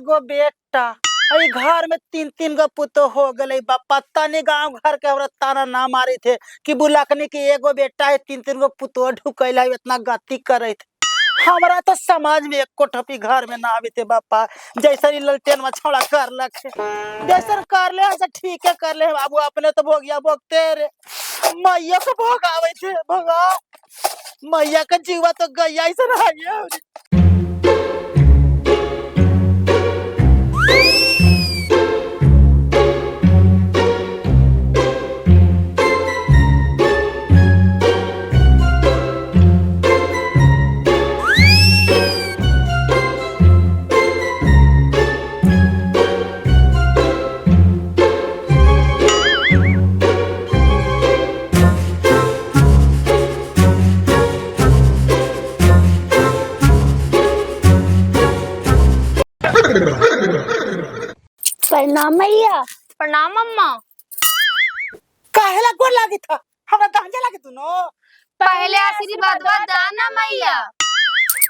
एगो बेटा अई घर में तीन तीन गो पुतो हो गए बा। पता नहीं गांव घर के औरत ताना ना मारे थे कि बुलकनी की एगो बेटा है तीन तीन गो पुतो ढुकैला इतना गति करे थे। हमरा तो समझ में एको ठपी घर में ना आवे थे बापा। जैसे ललटेन में छौड़ा कर लख जैसे कर ले ऐसा ठीक है कर ले बाबू। अपने तो भोगिया भोगते रे मैया को भोग आवे थे भोगा मैया का जीवा तो गैया ऐसा रहा। प्रणाम मैया। प्रणाम अम्मा। काहेला गोर लागी था हमरा दहंजा लागे तू नो। पहले आशीर्वाद दाना मैया।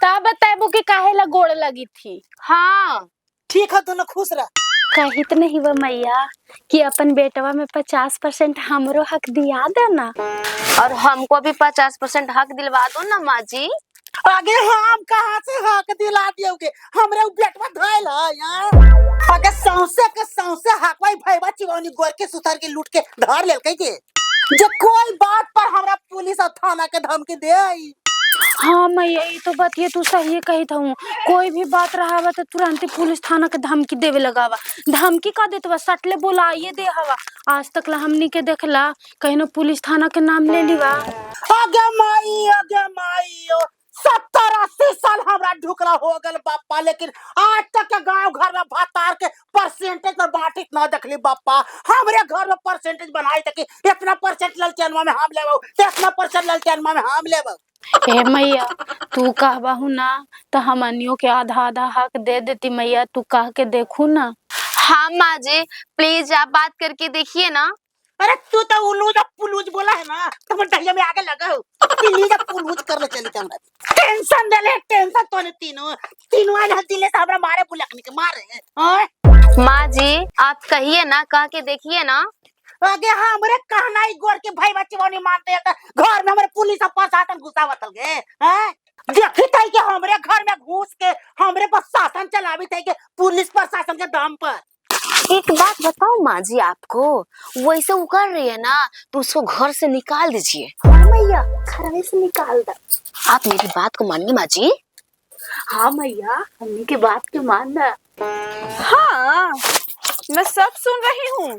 ता बताबो कि काहेला गोड़ लगी थी। हाँ ठीक है दोनों खुश रह। कहित नहीं वो मैया कि अपन बेटवा में 50% हमरो हक दिया देना और हमको भी 50% हक दिलवा दो ना माँ जी। आगे हम कहां से हक दिला दियोगे हमरे बेटवा धइल है यार। आगे सौंसे हकवाई भईवा चिवनी गोर के सुथर के लूट के धर लेल कई के जे कोई बात पर हमरा पुलिस और थाना के धमकी दे आई। हाँ मैया ये तो बात ये तू सही कही था। कोई भी बात रहा तो तुरंत ही पुलिस थाना के धमकी देवे लगावा। धमकी का देतवा सटले बोला ये दे हवा। आज तक ला हमनी के देखला कहीं ना पुलिस थाना के नाम ले लीवा। आगे माई 70-80 साल हमरा ढुकला हो गल बापा। लेकिन आज तक के गांव घर में भातार के परसेंटेज पर बांटित ना देखली बापा। हमरे घर में परसेंटेज बनाई तक इतना परसेंट ललचनवा में हम लेबो इतना परसेंट ललचनवा में हम लेबो। ए मैया तू कहबाहू ना तो हमनियों के आधा आधा हक दे देती मैया। तू कह के देखू ना। हाँ माँ जी प्लीज आप बात करके देखिए ना। अरे तू तो उलूज पुलूज बोला है ना तो मैं डहिया में आगे लगा हूँ इलीज पुलूज करने चली हमरा। टेंशन देले टेंशन तो तीनों आज दिले से हमरा मारे बुलकनी के मारे हैं। माँ जी आप कहिए ना कह के देखिए ना। आगे हमरे कहना ही गोर के भाई बच्चे वो नहीं मानते हैं घर में हमारे पुलिस और प्रशासन घुसावत गए हैं। देखी था कि हमरे घर में घुस के हमरे पर शासन चलावी थे कि पुलिस प्रशासन के दम पर। एक बात बताओ माँ जी आपको वैसे वो कर रही है ना तो उसको घर से निकाल दीजिए। हाँ मैया घर से निकाल दे। आप मेरी बात को मानिए माँ जी। हाँ मैया हमनी की बात के मानना। हाँ मैं सब सुन रही हूँ।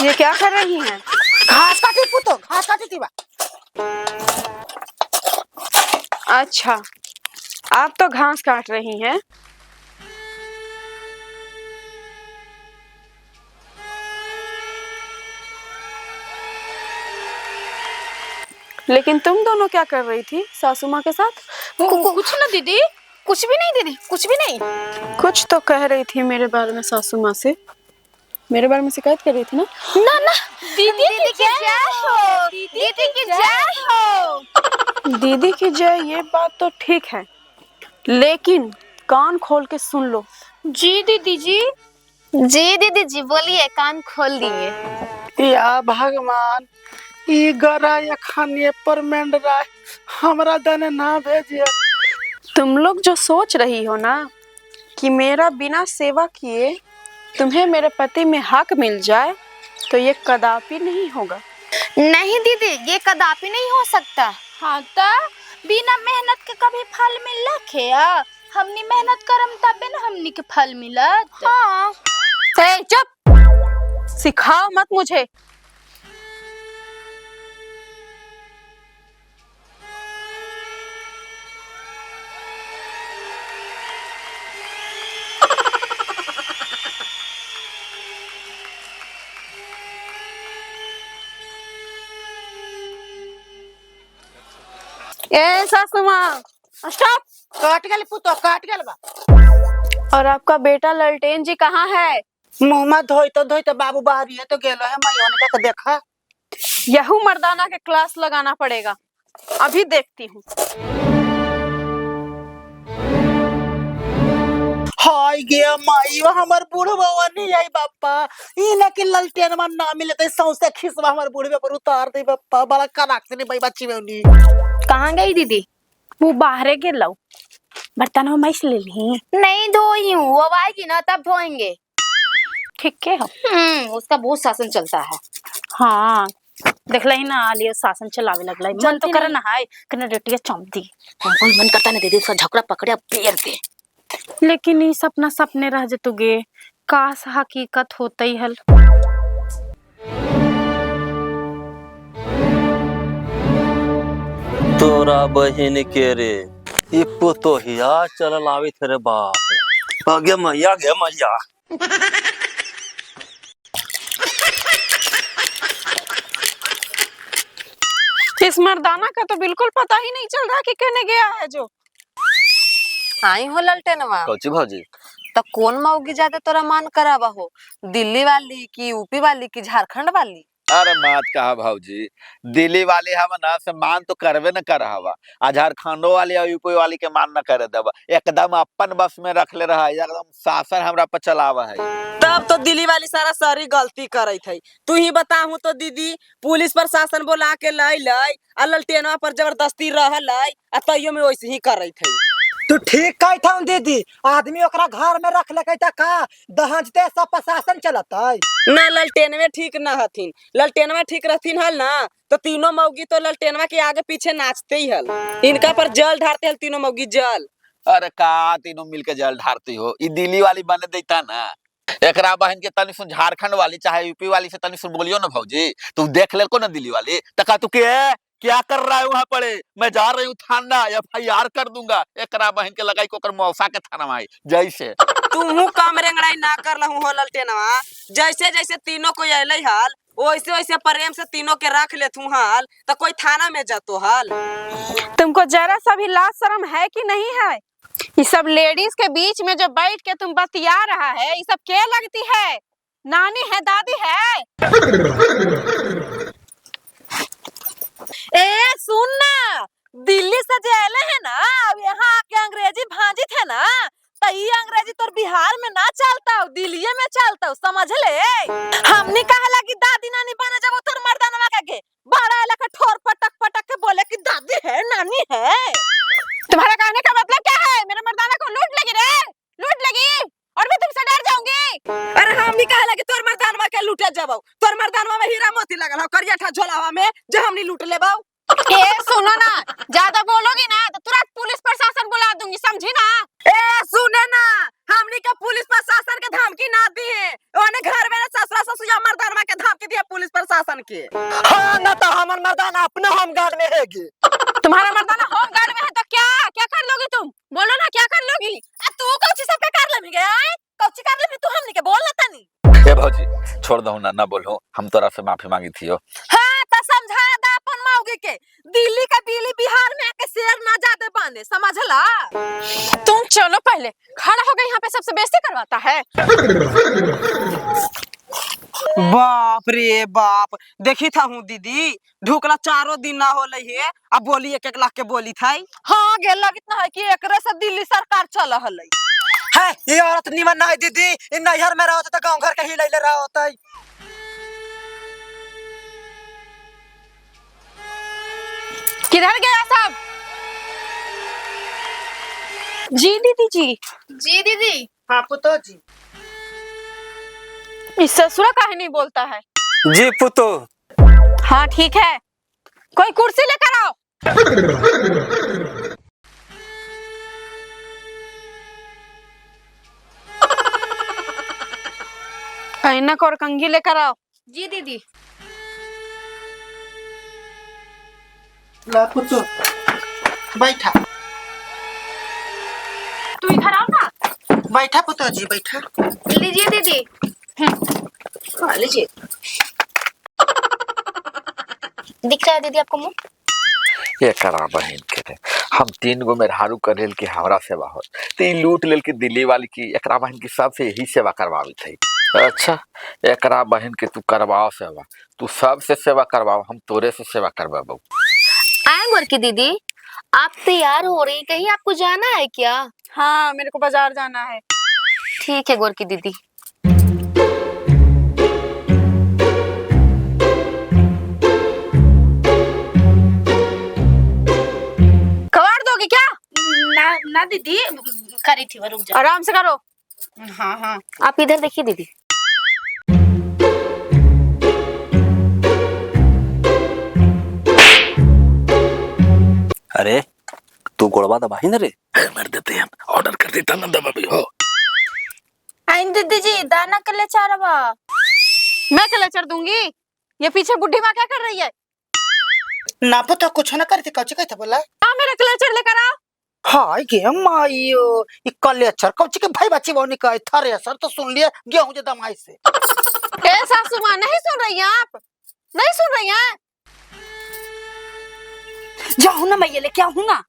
ये क्या कर रही हैं? घास काटी पुतो घास काटी थी बा। अच्छा आप तो घास काट रही हैं। लेकिन तुम दोनों क्या कर रही थी सासू माँ के साथ? कुछ ना दीदी कुछ भी नहीं दीदी कुछ भी नहीं। कुछ तो कह रही थी मेरे बारे में सासू माँ से। मेरे बारे में शिकायत कर रही थी ना। ना दीदी की जय हो। दीदी की जय हो। दीदी की जय ये बात तो ठीक है लेकिन कान खोल के सुन लो। जी दीदी जी। जी दीदी जी बोलिए कान खोल दिए। या भगवान ई गरा या खाने पर मेंड रहा हमरा दने ना भेजिए। तुम लोग जो सोच रही हो ना कि मेरा बिना सेवा किए तुम्हें मेरे पति में हक मिल जाए तो ये कदापि नहीं होगा। नहीं दीदी ये कदापि नहीं हो सकता। हाँ तो बिना मेहनत के कभी फल मिल खेया। हमनी मेहनत करम तबे ना हमनी के फल मिलत। हाँ चुप सिखाओ मत मुझे। ए सासू माँ स्टॉप। काट गेल पुतो काट गेल बा। और आपका बेटा ललटेन जी कहाँ है? मुँह में धोते बाबू बाहर है तो गेलो है मैं का देखा। यहू मर्दाना के क्लास लगाना पड़ेगा, अभी देखती हूँ। हाय गया माई हमर बूढ़वा नहीं आई बापा। ई न कि ललटेन में ना मिले तो सौसे खिसवा हमर बूढ़वे पर उतार दे बापा। बड़ा कनाक से नहीं भाई बच्ची में उनी। कहाँ गई दीदी? वो बाहरे गेलो, बर्तन में मैस ले ली। नहीं धोई हूँ, वो आएगी ना तब धोएंगे। ठीक है हो। उसका बहुत शासन चलता है। हाँ देखला ही ना आलियो शासन चलावे लगला। मन जानती तो करे नहीं। ना हाय कने रोटिया चौंप दी। हमको ही मन करता नहीं दीदी उसका झगड़ा पकड़े अब पेर दे। लेकिन ये सपना सपने रह जतुगे, काश हकीकत होते ही हल। तोरा बहिन के रे ई पुतोहिया चल आवी थे रे बाप। आगे मैया गे मैया। इस मर्दाना का तो बिल्कुल पता ही नहीं चल रहा कि कहने गया है जो। आई हो ललटेनवा, कौची भाजी? तो कौन मौगी ज्यादा तोरा मान करावा हो, दिल्ली वाली की यूपी वाली की झारखंड वाली? अरे मत कहा भाजी, दिल्ली वाले हवा ना से मान तो करवे न कर हवा, आ झारखंडो वाली और यूपी वाली के मान न करे दबा। एकदम अपन बस में रख ले रहा है, एकदम शासन हमरा पर चलावा है। तब तो दिल्ली वाली सारी गलती करई थी। तू ही बताहू तो दीदी, पुलिस प्रशासन बोला के लाई आ ललटेनवा पर जबरदस्ती रह लाई आ तैयो में वैसे ही करई थी। तू ठीक कहत हूँ दीदी। आदमी ओकरा घर में रख ले का दहजते सब प्रशासन चलता। ना ललटेनवे ठीक न हथिन, ललटेनवा ठीक रहथिन हल ना तो तीनों मौगी तो ललटेनवा के आगे पीछे नाचते ही हल। इनका पर जल ढारते हल तीनों मौगी जल। अरे का तीनों मिलके जल ढारती हो, ई दिल्ली वाली बने देता ना। एकरा बहन के तनी सुन झारखंड वाली चाहे यूपी वाली से तनी सुन बोलियो ना भौजी, तू देख ले को ना दिल्ली वाली तका तू के क्या कर रहा है वहाँ पड़े? मैं जा रही हूँ थाना, FIR कर दूंगा। एकरा बहन के लगाई कोकर मौसा के थाना में जैसे तू काम रेंगड़ाई ना कर लहू हो ललटेनवा। जैसे जैसे तीनों को अल हाल वैसे वैसे प्रेम से तीनों के रख ले तू हाल तो कोई थाना में जातो हाल। तुमको जरा सा भी लाज शर्म है कि नहीं है? ये सब लेडीज के बीच में जो बैठ के तुम बतिया रहा है, ये सब क्या लगती है? नानी है, दादी है? ए सुन ना, दिल्ली से जेले है ना, अब यहाँ आके अंग्रेजी भांजी थे ना, तो ये अंग्रेजी तोर बिहार में ना चलता हो, दिल्ली में चलता हो, समझ ले। हमने कहा लगी दादी नानी बने जब तोर मर्दानवा के बड़ा लगा ठोर पटक पटक के बोले कि दादी है नानी है। तुम्हारा कहने का मतलब क्या है? मेरे मर्दाना को लूट लगी रे, लूट लगी और मैं तुमसे डर जाऊंगी। अरे हम भी कहा लगी तोर मर्दानवा के लूटे जब तोर मर्दानवा में हीरा मोती लगल हो, करिया ठा झोलावा में जो हमनी लूट लेबो। ए सुनो ना, ज्यादा बोलोगी ना तो तुरंत पुलिस प्रशासन बुला दूंगी, समझी ना? ए सुने ना, हमनी के पुलिस प्रशासन के धमकी ना दी है, ओने घर में ससुरा ससुया मर्दानवा के धमकी दिए पुलिस प्रशासन के। हाँ ना तो हमर मर्दाना अपने होम गार्ड में हैगी। तुम्हारा मर्दाना होम गार्ड में है तो क्या क्या कर लोगी तुम? बोलो ना क्या कर लोगी? तू कौची सब पे कर लेमी गया है, कौची कर लेमी तू हमनी के बोल ना तनी। ए भौजी छोड़ दो ना बोलो, हम तोरा से माफी मांगी थी। हाँ तो समझा दा अपन मौगी के, दिल्ली का बिल्ली बिहार में आके शेर ना जाते बने, समझला? तुम चलो पहले, खड़ा हो गए यहाँ पे सबसे बेइज्जती करवाता है। बाप रे बाप, देखी था हूँ दीदी, ढुकला 4 दिन ना हो है, अब बोली 1-1 लाख के बोली थाई। हाँ गेल इतना है कि एकरे से दिल्ली सरकार चल हलई है। ये औरत निमन ना है दीदी, इन नैहर में रहो तो गांव घर के ही ले रहा होता है। किधर गया सब? जी दीदी जी। जी दीदी। हाँ पुतो जी। इस ससुरा काहे नहीं बोलता है? जी पुतो। हाँ ठीक है, कोई कुर्सी लेकर आओ। ऐनक और कंघी लेकर आओ। जी दीदी। ला पुतो बैठा। तू इधर आओ ना। बैठा पुतो जी बैठा। लीजिए दीदी। हाँ लीजिए। दिख रहा है दीदी आपको मुंह? ये करा बहन के रे, हम 3 गो मेहरारू कर लेल की हमरा सेवा हो, तो ई लूट लेल की दिल्ली वाली की एकरा बहन की सबसे यही सेवा करवावी थी। अच्छा, एकरा बहन के तू करवाओ सेवा, तू सबसे सेवा करवाओ, हम तोरे से सेवा करवाबो। आए गोरकी दीदी, आप तैयार हो रही, कहीं आपको जाना है क्या? हाँ, मेरे को बाजार जाना है। ठीक है गोरकी दीदी। कबाड़ दोगे क्या? ना ना दीदी, करी थी रुक जा। आराम से करो। हाँ हाँ। आप इधर देखिए दीदी। अरे तू गोड़वा दबाही ना रे। मर देते हैं, ऑर्डर कर देता ना दबा भी हो। आइन दीदी जी, दाना के ले चारवा। मैं कलेचर दूंगी। ये पीछे बुढ़ी माँ क्या कर रही है? ना पता कुछ ना करती कौची कहते बोला। हाँ, मेरा कलेचर लेकर आओ। हाय गे माइयो, ई कलेचर कौची के भाई बच्ची बोनी कहे थारे सर तो सुन लिए गेहूं जे दमाई से। ए सासू माँ, नहीं सुन रही हैं आप? नहीं सुन रही हैं? जाऊँ ना मैं ये लेके आऊँ ना।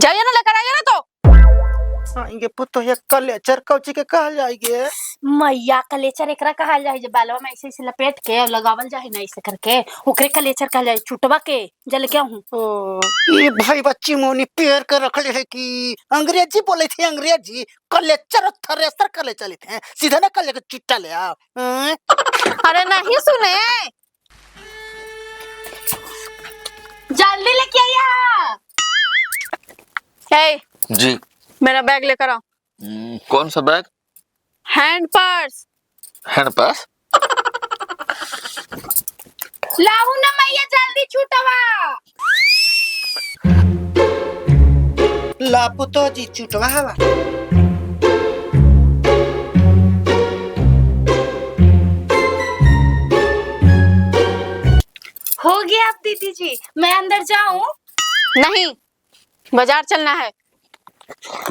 जाइए ना, लेकर आइए ना। तो आएंगे पुतो ये कलेचर कौची के कहल जाएगे। मैया कलेचर एकरा कहल जाए, जे बालवा में ऐसे ऐसे लपेट के और लगावल जाए ना ऐसे करके, ओकरे कलेचर कहल जाए। छुटवा के जल के आऊँ। ओ ये भाई बच्ची मोनी पैर के रखले है कि अंग्रेजी बोले थे, अंग्रेजी कलेचर थ्रेसर कले चले थे, सीधा ना कले के चिट्टा ले आओ। अरे नहीं सुने, जल्दी लेके आया। ए, जी, मेरा बैग लेकर आओ। कौन सा bag? Hand purse. Hand purse? लाहू ना मैया, जल्दी छुटवा। ला पुतो जी चुटवा हवा। हो गया आप दीदी जी, मैं अंदर जाऊं? नहीं, बाजार चलना है।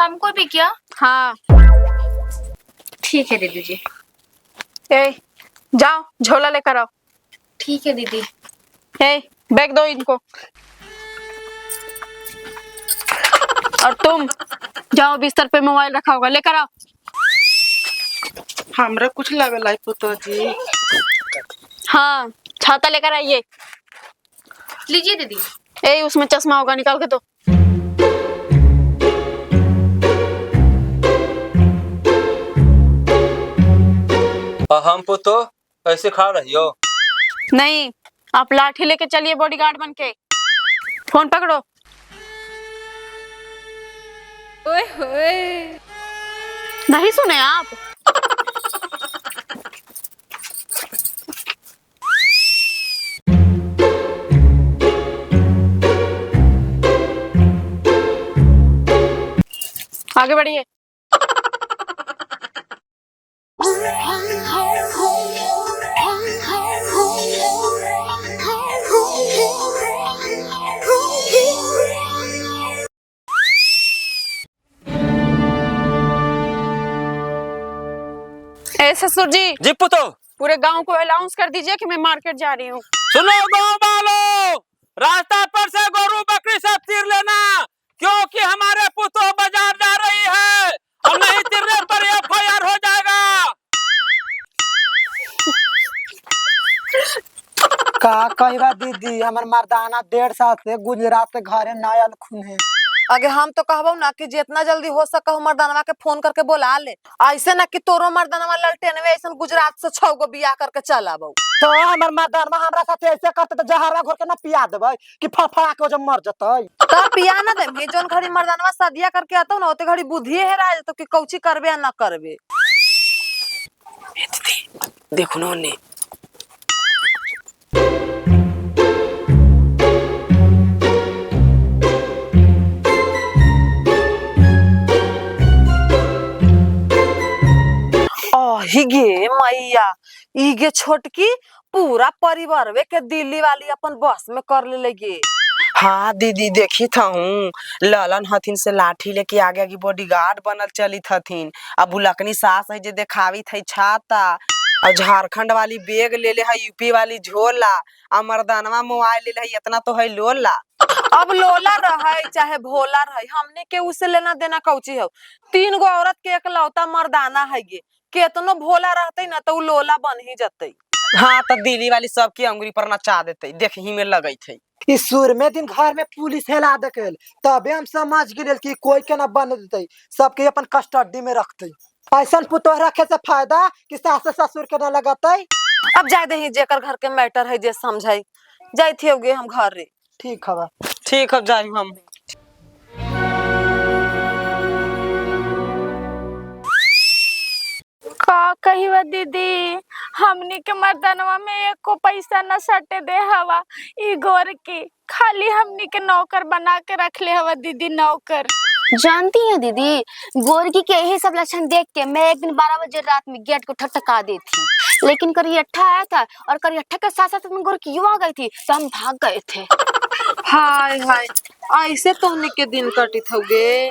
हमको भी क्या? हाँ। ठीक है दीदी जी। ए, जाओ झोला लेकर आओ। ठीक है दीदी। ए, बैग दो इनको। और तुम जाओ, बिस्तर पे मोबाइल रखा होगा, लेकर आओ। हमरा कुछ लावे लाई पुतो जी। हाँ, छाता लेकर आइए। लीजिए दीदी। ए, उसमें चश्मा होगा, निकाल के दो। हम पुतो ऐसे खा रही हो? नहीं, आप लाठी लेके चलिए बॉडीगार्ड बन के। फोन पकड़ो। ओए होए, नहीं सुने आप? आगे बढ़िए। ए ससुर जी पुतो, पूरे गांव को अनाउंस कर दीजिए कि मैं मार्केट जा रही हूँ। सुनो गाँव वालों, रास्ता पर से गोरू बकरी सब तीर लेना, क्योंकि हमारे पुतो बाजार जा रही है और नहीं तीरने पर FIR हो जाएगा। का कहवा दीदी, हमर मर्दाना 1.5 साल से गुजरात से घरे ना आयल खून है। आगे हम तो कहबो ना कि जितना जल्दी हो सके मर्दानवा के फोन करके बोला ले, ऐसे ना कि तोरो मर्दानवा ललटेनवे ऐसा गुजरात से 6 गो बियाह करके चल आबो। तो हमर मर्दाना हमरा साथे ऐसे करते तो जहरा घोर के ना पिया देबै कि फफड़ा के जब मर जतै। तब पिया ना दे, जोन घड़ी मर्दानवा शादिया करके आतो ना ओते घड़ी बुद्धि हेरा जतो कि कौची करबे या ना करबे। देखो ना ने हिगे मैया, इगे छोटकी पूरा परिवार के दिल्ली वाली अपन बस में कर ले लगे। हाँ दीदी, देखी था हूँ ललन हथिन से लाठी लेके आगे आगे बॉडीगार्ड बनल चली थथिन। अब बुलकनी सास है जे देखावी थी छाता, और झारखंड वाली बैग ले ले है, यूपी वाली झोला, और मर्दानवा मोबाइल ले ले है, इतना तो है लोला। अब लोला रहे चाहे भोला रहे, हमने के उसे लेना देना कौची हो। 3 गो औरत के एकलौता मर्दाना है ये, केतनो भोला रहते ना तो उ लोला बन ही जते। हाँ तो दिल्ली वाली सबकी अंगुरी पर नचा देते, देख ही में लगई थे। इस सुर में दिन घर में पुलिस हेला देखेल, तबे हम समझ गिरल कि कोई के ना बन देते, सबके अपन कस्टडी में रखते। ऐसा पुतोह रखे से फायदा कि सास ससुर के ना लगाते। अब जाए दे जेकर घर के मैटर है जे समझाई जाई थे होगे हम घर रे। ठीक है ठीक है जाई हम। का कही वा दीदी, हमनी के मर्दनवा में एको पैसा न सटे दे हवा। ई गोर की खाली हमनी के नौकर बना के रख ले हवा दीदी, नौकर। जानती हैं दीदी, गोरकी के यही सब लक्षण देख के मैं एक दिन 12 बजे रात में गेट को ठकठका दी थी, लेकिन करियट्ठा आया था और करियट्ठा के साथ साथ में गोरकी युवा गई थी तो हम भाग गए थे। हाय हाय, ऐसे तोहनी के दिन कटित होगे।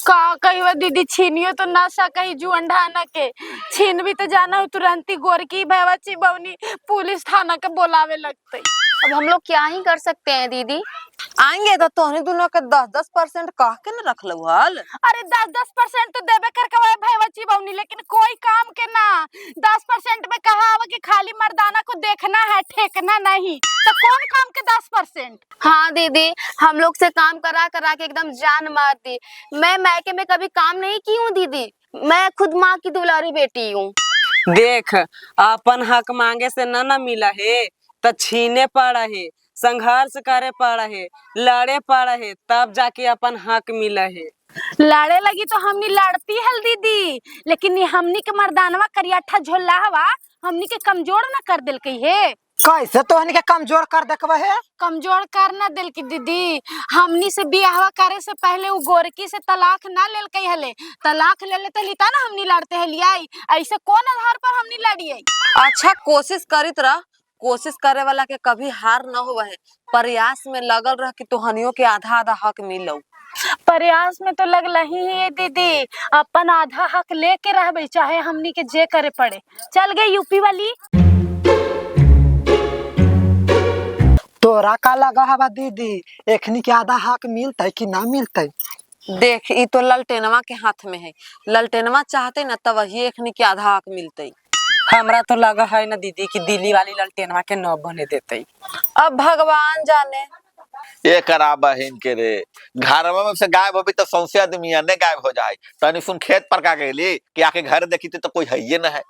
का कही वा दीदी, छीनियो तो ना सकही जुअन ढाना के, छीन भी तो जाना हो तुरंत ही गोरकी भैया चिबौनी पुलिस थाना के बोलावे लगते। अब हम लोग क्या ही कर सकते हैं दीदी। आएंगे तो तोहनी दोनों के 10-10% कह के न रख लो हल। अरे 10-10% तो देवे करके वो भैया चिबौनी, लेकिन कोई काम के ना। 10% में कहा हुआ कि खाली मर्दाना को देखना है, ठेकना नहीं, तो कौन काम के 10%। हाँ दीदी, हम लोग से काम करा करा के एकदम जान मार दी। मैं मायके में कभी काम नहीं की हूँ दीदी, मैं खुद माँ की दुलारी बेटी हूँ। देख, अपन हक मांगे से न मिला है तो छीने पड़ा है, संघर्ष करे पड़ा है, लड़े पड़ा है, तब जाके अपन हक मिला है। लड़े लगी तो हमनी लड़ती है दीदी, लेकिन ये हमनी के मर्दानवा करियठा झोला हवा, हमनी के कमजोर ना कर दिल कही है। कैसे तोहनी के कमजोर कर देखबे है? कमजोर कर ना दिल की दीदी, हमनी से बियाहवा करे से पहले वो गोरकी से तलाक ना लेल कही हले, तलाक ले लेते लिता ना हमनी लड़ते है लियाई, ऐसे कौन आधार पर हमनी लड़िए। अच्छा कोशिश करित रह, कोशिश करे वाला के कभी हार न हुआ है, प्रयास में लगल रह कि तोहनियों के आधा आधा हक मिलो। प्रयास में तो लगला ही है दीदी, अपन आधा हक लेके रहबे चाहे हमनी के जे करे पड़े। चल गए यूपी वाली। तोरा का लगा हवा दीदी, एखनी के आधा हक मिलते कि ना मिलते? देख, ई तो ललटेनवा के हाथ में है, ललटेनवा चाहते न तब वही एखनी के आधा हक मिलते। हमरा तो लगा है ना दीदी कि दिल्ली वाली ललटेनवा के न बने देते। अब भगवान जाने। ये करा बहन के रे, घरवा में से गायब होबी तो सौंसे आदमी ने गायब हो जाए। तनी सुन खेत पर का गेली कि आके घर देखी तो कोई है ही न है।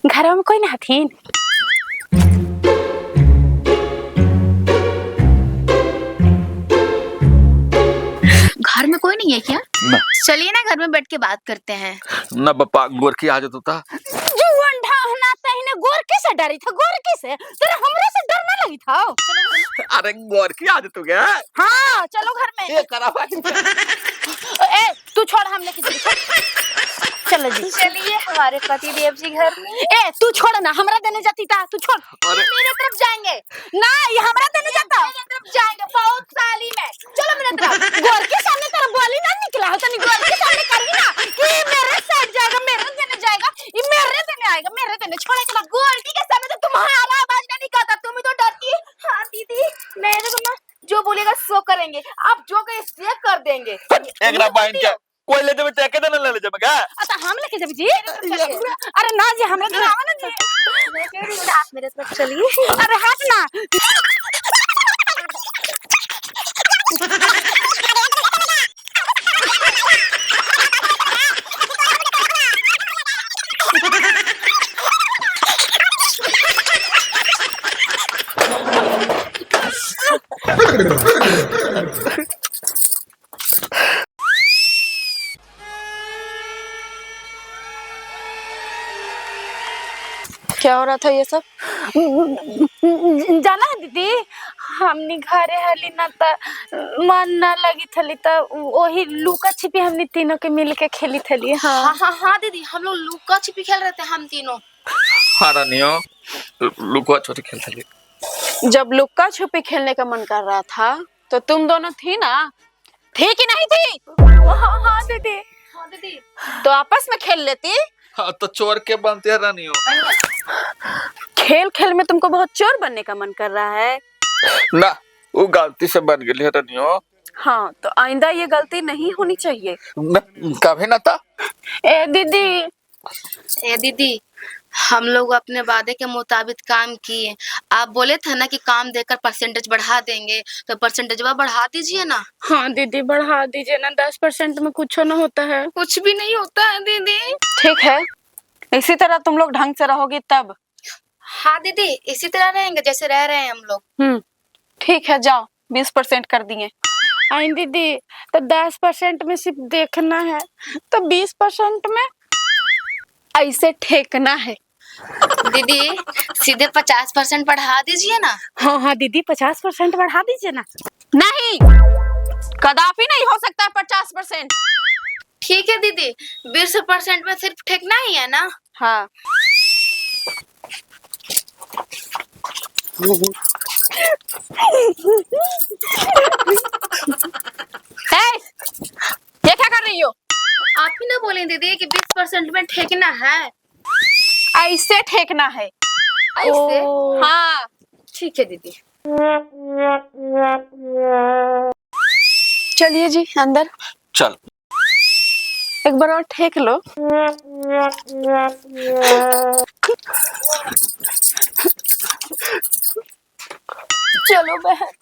घर में कोई ना हथीन। घर में कोई नहीं है क्या? चलिए ना घर में बैठ के बात करते हैं। न बप्पा गोरखी आ जाता था। जुअन ढाहना तहिने गोरकी से डरी था, गोरकी से तेरे हमरे से डर ना लगी था। अरे गोरखी आ जातू क्या? हाँ चलो घर में। ये करा भाई। ए तू छोड़, हम लेके चलो जी। चलिए हमारे पति देव जी घर में। ए तू छोड़ ना, हमरा देने जाती था, तू छोड़। अरे मेरे तरफ जाएंगे ना, ये हमरा देने जाता। मेरे तरफ जाएंगे बहुत साली में। चलो मेरे तरफ। गोर के सामने तेरा बोली ना निकला हो, तनी गोर के सामने करी ना कि मेरे साइड जाएगा, मेरे देने जाएगा, ये मेरे देने आएगा, मेरे देने छोड़े के ना। गोर के सामने तो तुम्हारा आवाज नहीं निकलता, तुम ही तो डरती है। हाँ दीदी, मैं तो जो बोलेगा सो करेंगे, आप जो कहे से कर देंगे। एक ना बहन के कोई ले जब तैके देने ले जब का। अच्छा हम लेके जब जी। अरे ना जी, हमरा तो आवा ना जी। आप मेरे साथ चलिए। अरे हट ना। क्या हो रहा था ये सब? जाना है दीदी, हमनी घरे हली ना त मन ना लगी थली त वही लुका छिपी हमनी तीनों के मिल के खेली थली। हाँ हाँ हाँ दीदी, हम लोग लुका छिपी खेल रहे थे हम तीनों। हारा नियो लुका छोटी खेल थी। जब लुक्का छुपी खेलने का मन कर रहा था तो तुम दोनों थी ना? थी कि नहीं थी? हाँ हाँ दीदी। हाँ दीदी। तो आपस में खेल लेती। हाँ तो चोर के बनते हैं रानियों। खेल खेल में तुमको बहुत चोर बनने का मन कर रहा है। ना वो गलती से बन गई है रानियों। हाँ तो आइंदा ये गलती नहीं होनी चाहिए। कभी ना था। ए दीदी, हम लोग अपने वादे के मुताबिक काम किए। आप बोले थे ना कि काम देकर परसेंटेज बढ़ा देंगे, तो परसेंटेज बढ़ा दीजिए ना। हाँ दीदी बढ़ा दीजिए ना, 10% में कुछ ना होता है। कुछ भी नहीं होता है दीदी। ठीक है, इसी तरह तुम लोग ढंग से रहोगी तब। हाँ दीदी, इसी तरह रहेंगे जैसे रह रहे हैं हम लोग। ठीक है, जाओ 20% कर दिए। आई दीदी, तो 10% में सिर्फ देखना है, तो 20% में ऐसे ठेकना है। दीदी सीधे 50% बढ़ा दीजिए ना। हाँ हाँ दीदी, 50% बढ़ा दीजिए ना। नहीं, कदापि नहीं हो सकता 50%। ठीक है दीदी, 20% में सिर्फ ठेकना ही है ना। हाँ। ये क्या कर रही हो? आप ही ना बोले दीदी कि 20% में ठेकना है। ऐसे ठेकना है। ऐसे? हाँ ठीक है दीदी। चलिए जी अंदर। चल एक बार और ठेक लो। चलो बहन।